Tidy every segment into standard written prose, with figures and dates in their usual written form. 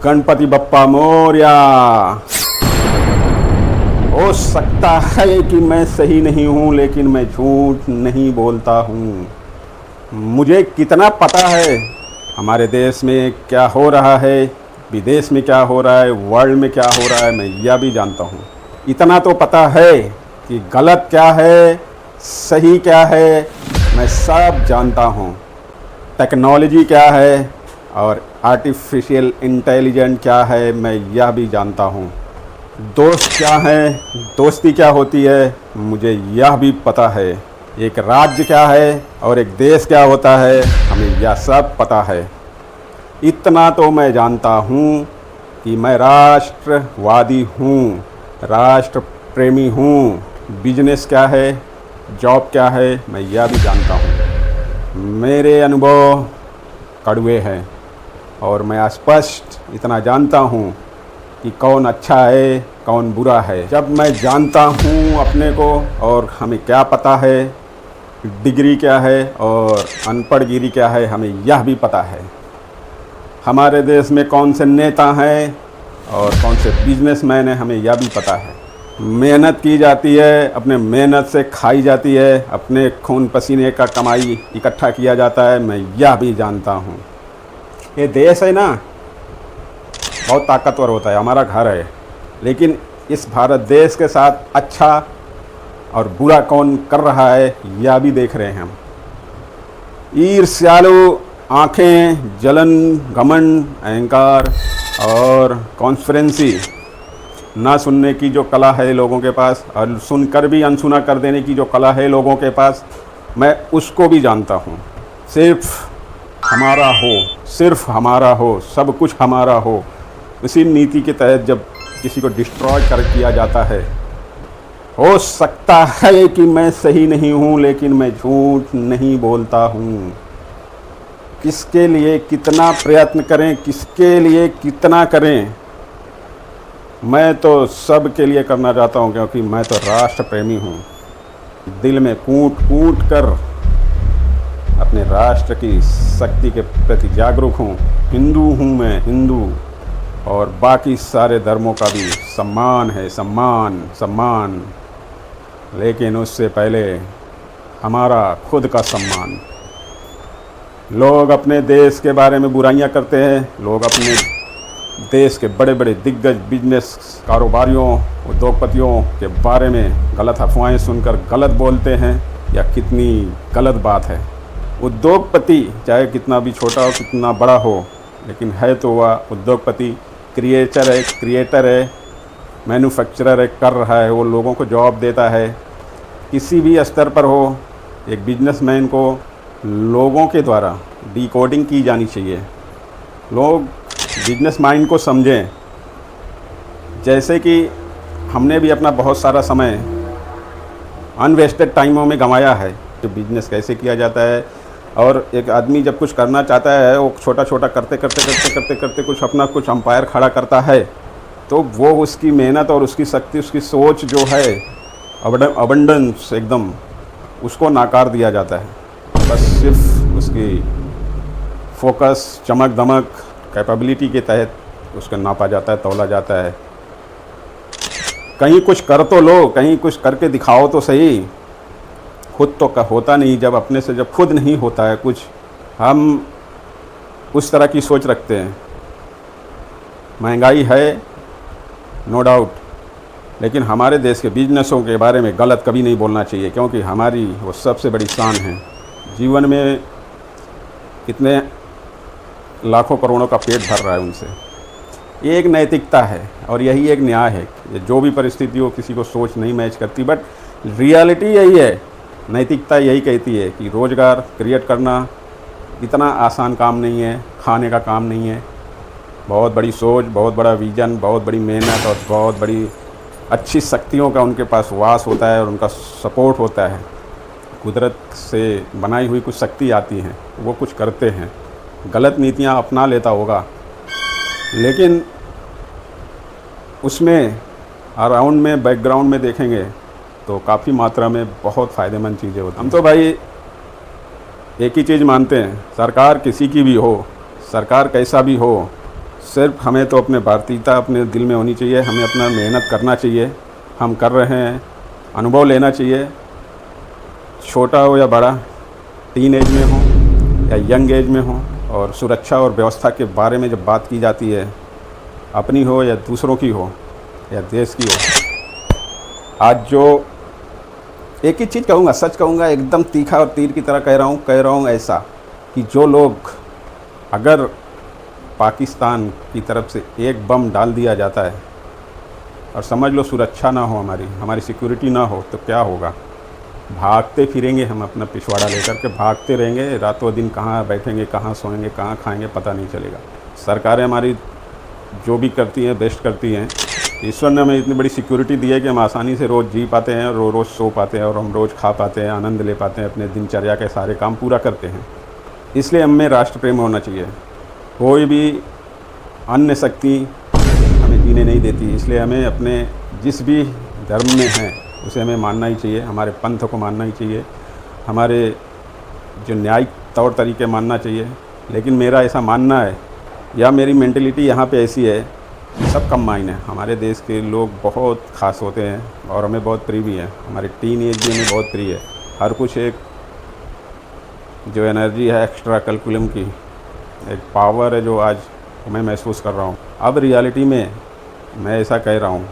गणपति बप्पा मोरया। हो सकता है कि मैं सही नहीं हूँ, लेकिन मैं झूठ नहीं बोलता हूँ। मुझे कितना पता है हमारे देश में क्या हो रहा है, विदेश में क्या हो रहा है, वर्ल्ड में क्या हो रहा है, मैं यह भी जानता हूँ। इतना तो पता है कि गलत क्या है, सही क्या है, मैं सब जानता हूँ। टेक्नोलॉजी क्या है और आर्टिफिशियल इंटेलिजेंस क्या है, मैं यह भी जानता हूँ। दोस्त क्या है, दोस्ती क्या होती है, मुझे यह भी पता है। एक राज्य क्या है और एक देश क्या होता है, हमें यह सब पता है। इतना तो मैं जानता हूँ कि मैं राष्ट्रवादी हूँ, राष्ट्र प्रेमी हूँ। बिजनेस क्या है, जॉब क्या है, मैं यह भी जानता हूँ। मेरे अनुभव कड़वे हैं और मैं स्पष्ट इतना जानता हूँ कि कौन अच्छा है, कौन बुरा है। जब मैं जानता हूँ अपने को और हमें क्या पता है, डिग्री क्या है और अनपढ़गिरी क्या है, हमें यह भी पता है। हमारे देश में कौन से नेता हैं और कौन से बिजनेसमैन हैं, हमें यह भी पता है। मेहनत की जाती है, अपने मेहनत से खाई जाती है, अपने खून पसीने का कमाई इकट्ठा किया जाता है, मैं यह भी जानता हूँ। ये देश है ना, बहुत ताकतवर होता है, हमारा घर है, लेकिन इस भारत देश के साथ अच्छा और बुरा कौन कर रहा है, यह भी देख रहे हैं हम। ईर्ष्यालु आँखें, जलन, घमंड, अहंकार और कॉन्स्पिरेंसी ना सुनने की जो कला है लोगों के पास, और सुनकर भी अनसुना कर देने की जो कला है लोगों के पास, मैं उसको भी जानता हूँ। सिर्फ हमारा हो, सिर्फ हमारा हो, सब कुछ हमारा हो, इसी नीति के तहत जब किसी को डिस्ट्रॉय कर किया जाता है। हो सकता है कि मैं सही नहीं हूँ, लेकिन मैं झूठ नहीं बोलता हूँ। किसके लिए कितना प्रयत्न करें, किसके लिए कितना करें, मैं तो सब के लिए करना चाहता हूँ, क्योंकि मैं तो राष्ट्र प्रेमी हूँ। दिल में कूट कूट कर अपने राष्ट्र की शक्ति के प्रति जागरूक हूँ। हिंदू हूँ मैं, हिंदू, और बाकी सारे धर्मों का भी सम्मान है, सम्मान सम्मान, लेकिन उससे पहले हमारा खुद का सम्मान। लोग अपने देश के बारे में बुराइयां करते हैं, लोग अपने देश के बड़े बड़े दिग्गज बिजनेस कारोबारियों, उद्योगपतियों के बारे में गलत अफवाहें सुनकर गलत बोलते हैं। यह कितनी गलत बात है। उद्योगपति चाहे कितना भी छोटा हो, कितना बड़ा हो, लेकिन है तो वह उद्योगपति, क्रिएटर है, मैन्युफैक्चरर है, कर रहा है, वो लोगों को जॉब देता है। किसी भी स्तर पर हो, एक बिजनेसमैन को लोगों के द्वारा डिकोडिंग की जानी चाहिए। लोग बिजनेस माइंड को समझें। जैसे कि हमने भी अपना बहुत सारा समय अनवेस्टेड टाइमों में गंवाया है कि बिजनेस कैसे किया जाता है, और एक आदमी जब कुछ करना चाहता है, वो छोटा छोटा करते करते करते करते करते कुछ अपना कुछ अंपायर खड़ा करता है, तो वो उसकी मेहनत और उसकी शक्ति, उसकी सोच जो है अबंडेंस एकदम, उसको नाकार दिया जाता है। बस सिर्फ उसकी फोकस, चमक दमक, कैपेबिलिटी के तहत उसको नापा जाता है, तौला जाता है। कहीं कुछ कर तो लो, कहीं कुछ करके दिखाओ तो सही। खुद तो होता नहीं, जब अपने से जब खुद नहीं होता है कुछ, हम उस तरह की सोच रखते हैं। महंगाई है, नो डाउट, लेकिन हमारे देश के बिजनेसों के बारे में गलत कभी नहीं बोलना चाहिए, क्योंकि हमारी वो सबसे बड़ी शान है। जीवन में कितने लाखों करोड़ों का पेट भर रहा है उनसे। ये एक नैतिकता है और यही एक न्याय है। जो भी परिस्थिति हो, किसी को सोच नहीं मैच करती, बट रियलिटी यही है। नैतिकता यही कहती है कि रोज़गार क्रिएट करना इतना आसान काम नहीं है, खाने का काम नहीं है। बहुत बड़ी सोच, बहुत बड़ा विज़न, बहुत बड़ी मेहनत और बहुत बड़ी अच्छी शक्तियों का उनके पास वास होता है और उनका सपोर्ट होता है। कुदरत से बनाई हुई कुछ शक्ति आती हैं, वो कुछ करते हैं। गलत नीतियाँ अपना लेता होगा, लेकिन उसमें अराउंड में, बैकग्राउंड में देखेंगे तो काफ़ी मात्रा में बहुत फ़ायदेमंद चीज़ें होती हैं। हम तो भाई एक ही चीज़ मानते हैं, सरकार किसी की भी हो, सरकार कैसा भी हो, सिर्फ हमें तो अपने भारतीयता अपने दिल में होनी चाहिए, हमें अपना मेहनत करना चाहिए, हम कर रहे हैं, अनुभव लेना चाहिए, छोटा हो या बड़ा, टीन एज में हो या यंग एज में हो। और सुरक्षा और व्यवस्था के बारे में जब बात की जाती है, अपनी हो या दूसरों की हो या देश की हो, आज जो एक ही चीज़ कहूँगा, सच कहूँगा, एकदम तीखा और तीर की तरह कह रहा हूँ ऐसा कि जो लोग, अगर पाकिस्तान की तरफ से एक बम डाल दिया जाता है और समझ लो सुरक्षा ना हो, हमारी सिक्योरिटी ना हो, तो क्या होगा? भागते फिरेंगे हम, अपना पिछवाड़ा लेकर के भागते रहेंगे, रातों दिन कहाँ बैठेंगे, कहाँ सोएंगे, कहाँ खाएंगे, पता नहीं चलेगा। सरकारें हमारी जो भी करती हैं बेस्ट करती हैं। ईश्वर ने हमें इतनी बड़ी सिक्योरिटी दी है कि हम आसानी से रोज़ जी पाते हैं, रोज़ सो पाते हैं और हम रोज़ खा पाते हैं, आनंद ले पाते हैं, अपने दिनचर्या के सारे काम पूरा करते हैं। इसलिए हमें राष्ट्र प्रेम होना चाहिए। कोई भी अन्य शक्ति हमें जीने नहीं देती, इसलिए हमें अपने जिस भी धर्म में हैं उसे हमें मानना ही चाहिए, हमारे पंथ को मानना ही चाहिए, हमारे जो न्यायिक तौर तरीके मानना चाहिए। लेकिन मेरा ऐसा मानना है या मेरी मेंटलिटी यहाँ पे ऐसी है, सब कम मायने है। हमारे देश के लोग बहुत ख़ास होते हैं और हमें बहुत प्रिय भी हैं, हमारी टीन एज भी हमें बहुत प्रिय है। हर कुछ एक जो एनर्जी है एक्स्ट्रा करिकुलम की, एक पावर है जो आज मैं महसूस कर रहा हूँ। अब रियलिटी में मैं ऐसा कह रहा हूँ,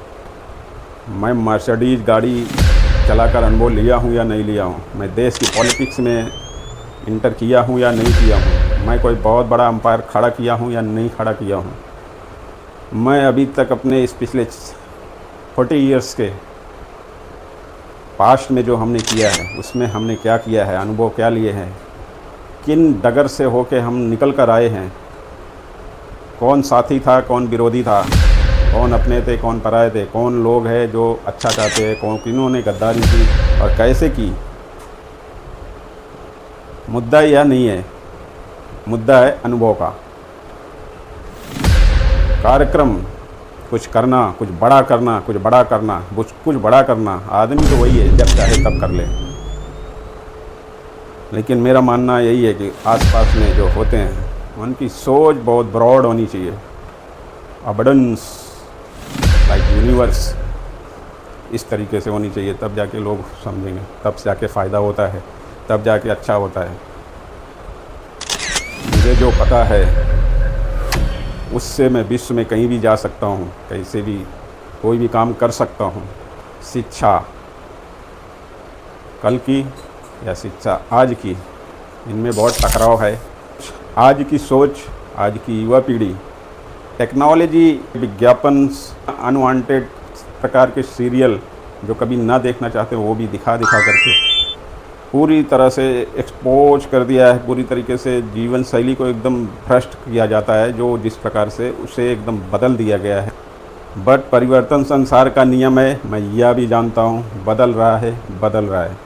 मैं मर्सिडीज़ गाड़ी चलाकर अनुभव लिया हूँ या नहीं लिया हूँ, मैं देश की पॉलिटिक्स में इंटर किया हूँ या नहीं किया हूँ, मैं कोई बहुत बड़ा अंपायर खड़ा किया हूँ या नहीं खड़ा किया हूँ, मैं अभी तक अपने इस पिछले 40 ईयर्स के पास्ट में जो हमने किया है उसमें हमने क्या किया है, अनुभव क्या लिए हैं, किन डगर से होके हम निकल कर आए हैं, कौन साथी था, कौन विरोधी था, कौन अपने थे, कौन पराए थे, कौन लोग हैं जो अच्छा चाहते हैं, कौन किन्होंने गद्दारी की और कैसे की। मुद्दा यह नहीं है, मुद्दा है अनुभव का। कार्यक्रम कुछ करना, कुछ बड़ा करना, कुछ बड़ा करना, आदमी तो वही है, जब चाहे तब कर ले। लेकिन मेरा मानना यही है कि आसपास में जो होते हैं उनकी सोच बहुत ब्रॉड होनी चाहिए, अबंडेंस लाइक यूनिवर्स, इस तरीके से होनी चाहिए, तब जाके लोग समझेंगे, तब जाके फ़ायदा होता है, तब जाके अच्छा होता है। मुझे जो पता है उससे मैं विश्व में कहीं भी जा सकता हूँ, कैसे भी कोई भी काम कर सकता हूँ। शिक्षा कल की या शिक्षा आज की, इनमें बहुत टकराव है। आज की सोच, आज की युवा पीढ़ी टेक्नोलॉजी, विज्ञापन, अनवांटेड प्रकार के सीरियल जो कभी ना देखना चाहते वो भी दिखा करके पूरी तरह से एक्सपोज कर दिया है। पूरी तरीके से जीवन शैली को एकदम भ्रष्ट किया जाता है, जो जिस प्रकार से उसे एकदम बदल दिया गया है। बट परिवर्तन संसार का नियम है, मैं यह भी जानता हूँ, बदल रहा है।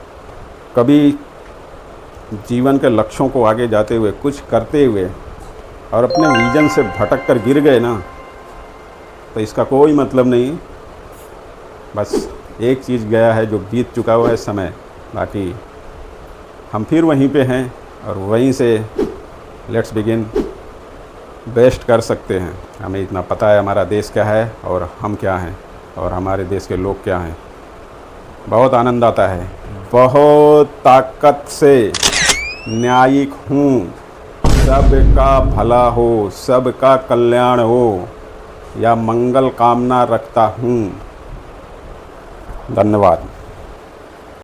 कभी जीवन के लक्ष्यों को आगे जाते हुए, कुछ करते हुए और अपने विजन से भटक कर गिर गए ना, तो इसका कोई मतलब नहीं। बस एक चीज़ गया है जो बीत चुका हुआ है समय, बाकी हम फिर वहीं पे हैं और वहीं से लेट्स बिगिन बेस्ट कर सकते हैं। हमें इतना पता है हमारा देश क्या है और हम क्या हैं और हमारे देश के लोग क्या हैं। बहुत आनंद आता है, बहुत ताकत से न्यायिक हूँ, सबका भला हो, सबका कल्याण हो या मंगल कामना रखता हूँ। धन्यवाद।